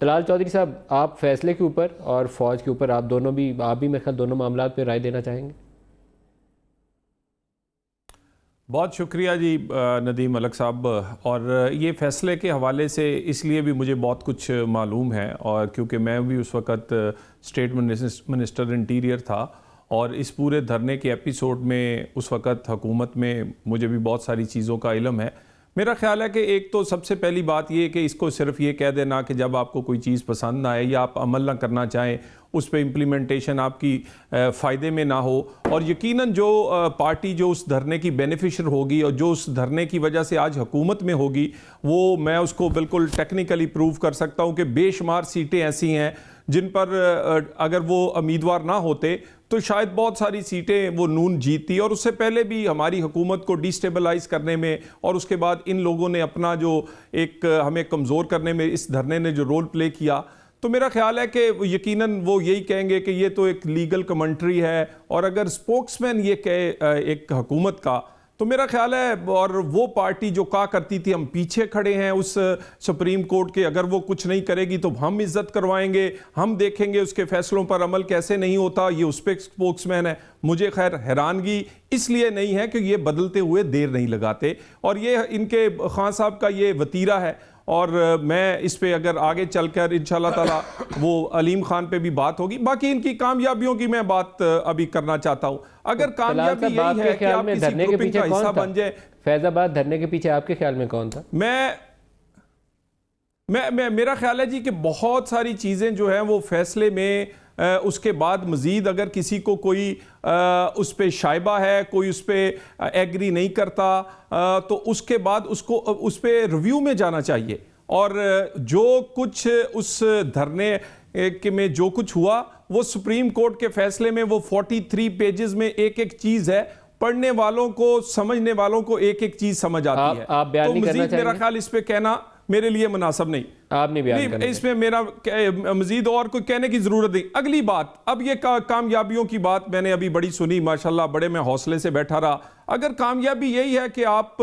طلال چودھری صاحب، آپ فیصلے کے اوپر اور فوج کے اوپر آپ بھی میرے خیال دونوں معاملات پہ رائے دینا چاہیں گے؟ بہت شکریہ جی ندیم ملک صاحب، اور یہ فیصلے کے حوالے سے اس لیے بھی مجھے بہت کچھ معلوم ہے، اور کیونکہ میں بھی اس وقت اسٹیٹ منسٹر انٹیریئر تھا، اور اس پورے دھرنے کے ایپیسوڈ میں اس وقت حکومت میں مجھے بھی بہت ساری چیزوں کا علم ہے۔ میرا خیال ہے کہ ایک تو سب سے پہلی بات یہ کہ اس کو صرف یہ کہہ دینا کہ جب آپ کو کوئی چیز پسند نہ آئے یا آپ عمل نہ کرنا چاہیں، اس پہ امپلیمنٹیشن آپ کی فائدے میں نہ ہو، اور یقیناً جو پارٹی جو اس دھرنے کی بینیفیشر ہوگی اور جو اس دھرنے کی وجہ سے آج حکومت میں ہوگی، وہ میں اس کو بالکل ٹیکنیکلی پروو کر سکتا ہوں کہ بے شمار سیٹیں ایسی ہیں جن پر اگر وہ امیدوار نہ ہوتے تو شاید بہت ساری سیٹیں وہ نون جیتتی، اور اس سے پہلے بھی ہماری حکومت کو ڈیسٹیبلائز کرنے میں اور اس کے بعد ان لوگوں نے اپنا جو ایک ہمیں کمزور کرنے میں اس دھرنے نے جو رول پلے کیا، تو میرا خیال ہے کہ یقیناً وہ یہی کہیں گے کہ یہ تو ایک لیگل کمنٹری ہے، اور اگر سپوکس مین یہ کہے ایک حکومت کا، تو میرا خیال ہے اور وہ پارٹی جو کہا کرتی تھی ہم پیچھے کھڑے ہیں اس سپریم کورٹ کے، اگر وہ کچھ نہیں کرے گی تو ہم عزت کروائیں گے، ہم دیکھیں گے اس کے فیصلوں پر عمل کیسے نہیں ہوتا، یہ اس پہ سپوکس مین ہے۔ مجھے خیر حیرانگی اس لیے نہیں ہے کہ یہ بدلتے ہوئے دیر نہیں لگاتے، اور یہ ان کے خان صاحب کا یہ وتیرہ ہے، اور میں اس پہ اگر آگے چل کر انشاءاللہ تعالی وہ علیم خان پہ بھی بات ہوگی۔ باقی ان کی کامیابیوں کی میں بات ابھی کرنا چاہتا ہوں۔ اگر کامیابی یہی ہے کہ آپ کسی گروپنگ کا حصہ بن جائیں۔ فیض آباد دھرنے کے پیچھے آپ کے خیال میں کون تھا؟ میرا خیال ہے جی کہ بہت ساری چیزیں جو ہیں وہ فیصلے میں اس کے بعد مزید اگر کسی کو کوئی اس پہ شائبہ ہے، کوئی اس پہ ایگری نہیں کرتا، تو اس کے بعد اس پہ ریویو میں جانا چاہیے، اور جو کچھ اس دھرنے میں جو کچھ ہوا وہ سپریم کورٹ کے فیصلے میں وہ 43 پیجز میں ایک ایک چیز ہے، پڑھنے والوں کو سمجھنے والوں کو ایک ایک چیز سمجھ آتی ہے۔ آپ بیان نہیں کرنا چاہیں گے؟ میرا خیال اس پہ کہنا میرے لیے مناسب نہیں۔ آپ نہیں بیان کرنا، اس میں میرا مزید اور کوئی کہنے کی ضرورت نہیں۔ اگلی بات، اب یہ کامیابیوں کی بات میں نے ابھی بڑی سنی، ماشاءاللہ بڑے میں حوصلے سے بیٹھا رہا۔ اگر کامیابی یہی ہے کہ آپ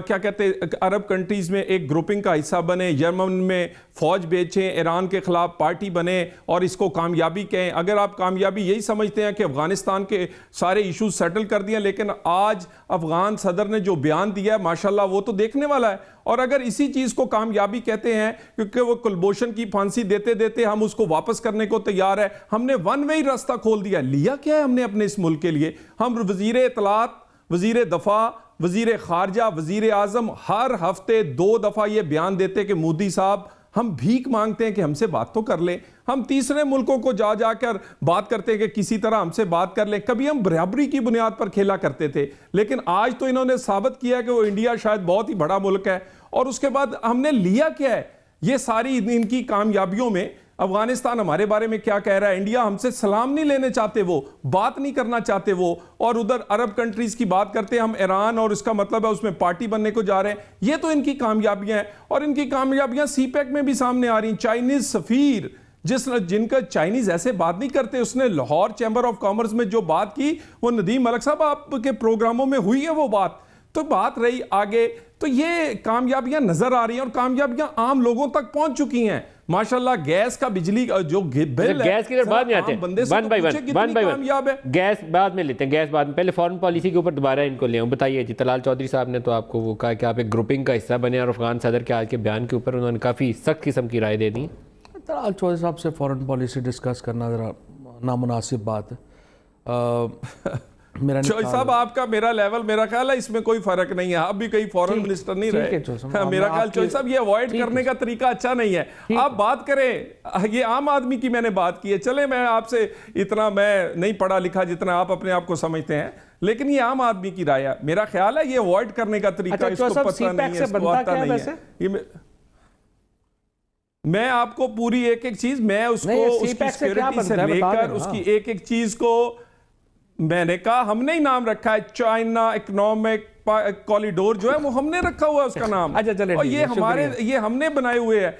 کیا کہتے ہیں عرب کنٹریز میں ایک گروپنگ کا حصہ بنے، یمن میں فوج بھیجیں، ایران کے خلاف پارٹی بنے اور اس کو کامیابی کہیں، اگر آپ کامیابی یہی سمجھتے ہیں کہ افغانستان کے سارے ایشوز سیٹل کر دیا، لیکن آج افغان صدر نے جو بیان دیا ہے ماشاءاللہ وہ تو دیکھنے والا ہے، اور اگر اسی چیز کو کامیابی کہتے ہیں کیونکہ وہ کلبھوشن کی پھانسی دیتے دیتے ہم اس کو واپس کرنے کو تیار ہے، ہم نے ون وے راستہ کھول دیا، لیا کیا ہے ہم نے اپنے اس ملک کے لیے؟ ہم وزیر اطلاعات، وزیر دفاع، وزیر خارجہ، وزیر اعظم ہر ہفتے 2 دفعہ یہ بیان دیتے کہ مودی صاحب ہم بھیک مانگتے ہیں کہ ہم سے بات تو کر لیں، ہم تیسرے ملکوں کو جا کر بات کرتے ہیں کہ کسی طرح ہم سے بات کر لیں، کبھی ہم برابری کی بنیاد پر کھیلا کرتے تھے، لیکن آج تو انہوں نے ثابت کیا کہ وہ انڈیا شاید بہت ہی بڑا ملک ہے، اور اس کے بعد ہم نے لیا کیا ہے؟ یہ ساری ان کی کامیابیوں میں افغانستان ہمارے بارے میں کیا کہہ رہا ہے؟ انڈیا ہم سے سلام نہیں لینے چاہتے، وہ بات نہیں کرنا چاہتے وہ، اور ادھر عرب کنٹریز کی بات کرتے ہیں ہم ایران، اور اس کا مطلب ہے اس میں پارٹی بننے کو جا رہے ہیں۔ یہ تو ان کی کامیابیاں ہیں، اور ان کی کامیابیاں سی پیک میں بھی سامنے آ رہی ہیں۔ چائنیز سفیر جن کا چائنیز ایسے بات نہیں کرتے، اس نے لاہور چیمبر آف کامرس میں جو بات کی وہ ندیم ملک صاحب آپ کے پروگراموں میں ہوئی ہے وہ بات، تو بات رہی آگے، تو یہ کامیابیاں نظر آ رہی ہیں اور کامیابیاں عام لوگوں تک پہنچ چکی ہیں۔ ماشاءاللہ گیس کا بجلی جو بل ہے، گیس کی طرف بعد میں آتے ہیں، ون بائی ون، گیس بعد میں لیتے ہیں، گیس بعد میں، پہلے فورن پالیسی کے اوپر دوبارہ ان کو لے آؤں۔ بتائیے جی، طلال چودھری صاحب نے تو آپ کو وہ کہا کہ آپ ایک گروپنگ کا حصہ بنے، اور افغان صدر کے آج کے بیان کے اوپر انہوں نے کافی سخت قسم کی رائے دے دی۔ طلال چودھری صاحب سے فورن پالیسی ڈسکس کرنا ذرا نامناسب بات ہے۔ چوئی صاحب آپ کا میرا لیول میرا خیال ہے اس میں کوئی فرق نہیں ہے، آپ بھی کئی فورن منسٹر نہیں رہے، میرا خیال چوئی صاحب یہ اوائڈ کرنے کا طریقہ اچھا نہیں ہے۔ آپ بات کریں، یہ عام آدمی کی میں نے بات کی ہے، چلے میں آپ سے اتنا میں نہیں پڑھا لکھا جتنا آپ اپنے آپ کو سمجھتے ہیں، لیکن یہ عام آدمی کی رائے ہے، میرا خیال ہے یہ اوائڈ کرنے کا طریقہ اس کو پتہ نہیں ہے، اس کو آتا نہیں ہے۔ میں آپ کو پوری ایک ایک چیز، میں اس کو اس کی سیکیورٹی سے لے کر اس کی ایک ایک چیز کو میں نے کہا، ہم نے ہی نام رکھا ہے چائنا اکنامک کوریڈور جو ہے وہ ہم نے رکھا ہوا ہے اس کا نام، اور یہ ہم نے بنائے ہوئے ہیں۔